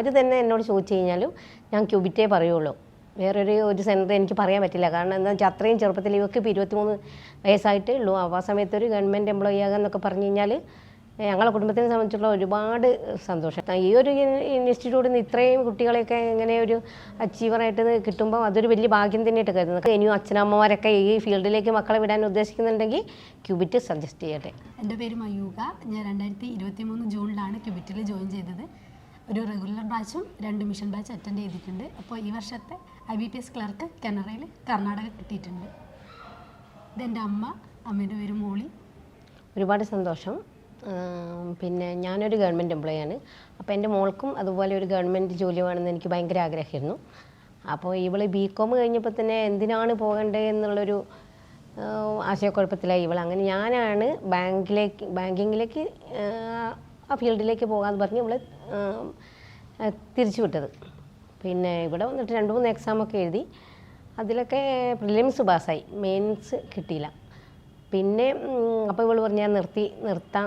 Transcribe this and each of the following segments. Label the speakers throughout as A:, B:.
A: ആര് തന്നെ എന്നോട് ചോദിച്ചു കഴിഞ്ഞാലും ഞാൻ ക്യൂബിറ്റേ പറയുള്ളൂ. വേറൊരു സെൻറ്റർ എനിക്ക് പറയാൻ പറ്റില്ല. കാരണം എന്താ വെച്ചാൽ അത്രയും ചെറുപ്പത്തിൽ ഇവർക്ക് ഇപ്പോൾ 23 വയസ്സായിട്ടേ ഉള്ളൂ. ആ സമയത്ത് ഒരു ഗവൺമെൻറ് എംപ്ലോയി ആകാമെന്നൊക്കെ പറഞ്ഞു കഴിഞ്ഞാൽ ഞങ്ങളെ കുടുംബത്തിനെ സംബന്ധിച്ചുള്ള ഒരുപാട് സന്തോഷം. ഈ ഒരു ഇൻസ്റ്റിറ്റ്യൂട്ടിൽ നിന്ന് ഇത്രയും കുട്ടികളെയൊക്കെ ഇങ്ങനെ ഒരു അച്ചീവറായിട്ട് കിട്ടുമ്പോൾ അതൊരു വലിയ ഭാഗ്യം തന്നെയായിട്ട് കരുതുന്നത്. ഇനിയും അച്ഛനമ്മമാരൊക്കെ ഈ ഫീൽഡിലേക്ക് മക്കളെ വിടാൻ ഉദ്ദേശിക്കുന്നുണ്ടെങ്കിൽ ക്യൂബിറ്റ് സജസ്റ്റ് ചെയ്യട്ടെ.
B: എൻ്റെ പേര് മയൂക. ഞാൻ 2023 ജൂണിലാണ് ക്യൂബിറ്റിൽ ജോയിൻ ചെയ്തത്. ഒരു റെഗുലർ ബാച്ചും 2 മിഷൻ ബാച്ച് അറ്റൻഡ് ചെയ്തിട്ടുണ്ട്. അപ്പോൾ ഈ വർഷത്തെ IBPS ക്ലർക്ക് കാനറയിൽ കർണാടക കിട്ടിയിട്ടുണ്ട്. ഇതെൻ്റെ അമ്മയുടെ പേര് മോളി.
A: ഒരുപാട് സന്തോഷം. പിന്നെ ഞാനൊരു ഗവൺമെൻറ് എംപ്ലോയിയാണ്. അപ്പോൾ എൻ്റെ മോൾക്കും അതുപോലെ ഒരു ഗവൺമെൻറ് ജോലി വേണമെന്ന് എനിക്ക് ഭയങ്കര ആഗ്രഹമായിരുന്നു. അപ്പോൾ ഇവൾ BCom കഴിഞ്ഞപ്പോൾ തന്നെ എന്തിനാണ് പോകേണ്ടത് എന്നുള്ളൊരു ആശയക്കുഴപ്പത്തിലായി ഇവൾ. അങ്ങനെ ഞാനാണ് ബാങ്കിങ്ങിലേക്ക് ആ ഫീൽഡിലേക്ക് പോകാമെന്ന് പറഞ്ഞ് ഇവളെ തിരിച്ചു വിട്ടത്. പിന്നെ ഇവിടെ വന്നിട്ട് 2-3 എക്സാമൊക്കെ എഴുതി. അതിലൊക്കെ പ്രിലിംസ് പാസ്സായി, മെയിൻസ് കിട്ടിയില്ല. പിന്നെ അപ്പോൾ ഇവൾ പറഞ്ഞ് ഞാൻ നിർത്താൻ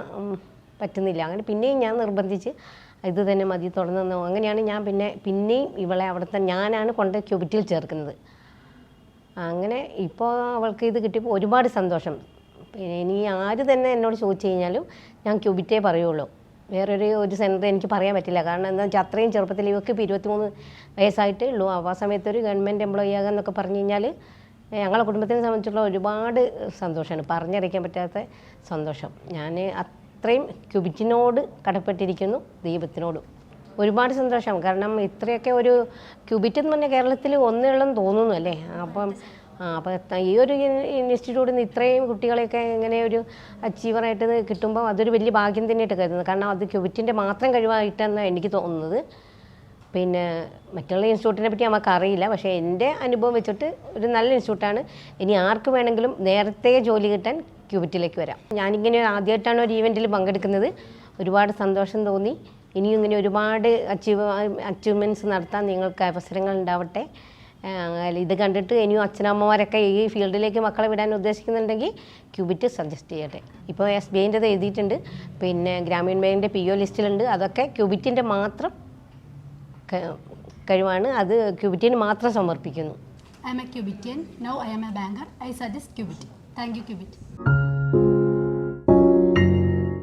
A: പറ്റുന്നില്ല. അങ്ങനെ പിന്നെയും ഞാൻ നിർബന്ധിച്ച് ഇത് തന്നെ മതി തുടർന്നു. അങ്ങനെയാണ് ഞാൻ പിന്നെയും ഇവളെ അവിടുത്തെ ഞാനാണ് കൊണ്ട് ക്യൂബിറ്റിൽ ചേർക്കുന്നത്. അങ്ങനെ ഇപ്പോൾ അവൾക്ക് ഇത് കിട്ടിയപ്പോൾ ഒരുപാട് സന്തോഷം. പിന്നെ ഇനി ആര് തന്നെ എന്നോട് ചോദിച്ചു കഴിഞ്ഞാലും ഞാൻ ക്യൂബിറ്റേ പറയുള്ളൂ. വേറൊരു സെൻറ്റർ എനിക്ക് പറയാൻ പറ്റില്ല. കാരണം എന്താ വെച്ചാൽ അത്രയും ചെറുപ്പത്തിൽ ഇവർക്ക് ഇപ്പോൾ 23 വയസ്സായിട്ടേ ഉള്ളൂ. ആ സമയത്ത് ഒരു ഗവൺമെൻറ് എംപ്ലോയി ആകാമെന്നൊക്കെ പറഞ്ഞു കഴിഞ്ഞാൽ ഞങ്ങളെ കുടുംബത്തിനെ സംബന്ധിച്ചുള്ള ഒരുപാട് സന്തോഷമാണ്, പറഞ്ഞറിയിക്കാൻ പറ്റാത്ത സന്തോഷം. ഞാൻ അത്രയും ക്യൂബിറ്റിനോട് കടപ്പെട്ടിരിക്കുന്നു, ദൈവത്തിനോടും. ഒരുപാട് സന്തോഷം. കാരണം ഇത്രയൊക്കെ ഒരു ക്യൂബിറ്റ് എന്ന് പറഞ്ഞാൽ കേരളത്തിൽ ഒന്നേ ഉള്ളെന്ന് തോന്നുന്നു അല്ലേ. അപ്പോൾ ഈ ഒരു ഇൻസ്റ്റിറ്റ്യൂട്ടിൽ നിന്ന് ഇത്രയും കുട്ടികളെയൊക്കെ ഇങ്ങനെ ഒരു അച്ചീവറായിട്ട് കിട്ടുമ്പോൾ അതൊരു വലിയ ഭാഗ്യം തന്നെയായിട്ട് കരുതുന്നത്. കാരണം അത് ക്യൂബിറ്റിൻ്റെ മാത്രം കഴിവായിട്ടാണ് എനിക്ക് തോന്നുന്നത്. പിന്നെ മറ്റുള്ള ഇൻസ്റ്റിറ്റ്യൂട്ടിനെ പറ്റി നമുക്ക് അറിയില്ല. പക്ഷേ എൻ്റെ അനുഭവം വെച്ചിട്ട് ഒരു നല്ല ഇൻസ്റ്റിറ്റ്യൂട്ടാണ്. ഇനി ആർക്ക് വേണമെങ്കിലും നേരത്തെ ജോലി കിട്ടാൻ ക്യൂബിറ്റിലേക്ക് വരാം. ഞാനിങ്ങനെ ആദ്യമായിട്ടാണ് ഒരു ഈവൻറ്റിൽ പങ്കെടുക്കുന്നത്. ഒരുപാട് സന്തോഷം തോന്നി. ഇനിയും ഇങ്ങനെ ഒരുപാട് അച്ചീവ്മെൻറ്റ്സ് നടത്താൻ നിങ്ങൾക്ക് അവസരങ്ങൾ ഉണ്ടാവട്ടെ. ഇത് കണ്ടിട്ട് ഇനിയും അച്ഛനമ്മമാരൊക്കെ ഈ ഫീൽഡിലേക്ക് മക്കളെ വിടാൻ ഉദ്ദേശിക്കുന്നുണ്ടെങ്കിൽ ക്യൂബിറ്റ് സജസ്റ്റ് ചെയ്യട്ടെ. ഇപ്പോൾ SBIൻ്റെത് എഴുതിയിട്ടുണ്ട്. പിന്നെ ഗ്രാമീൺ ബാങ്കിൻ്റെ PO ലിസ്റ്റിലുണ്ട്. അതൊക്കെ ക്യൂബിറ്റിൻ്റെ മാത്രം കഴിവാണ്. അത് ക്യൂബിറ്റിന് മാത്രം സമർപ്പിക്കുന്നു.
B: I am a Cubitian. Now I am a banker. I suggest Cubit. Thank you, Cubit.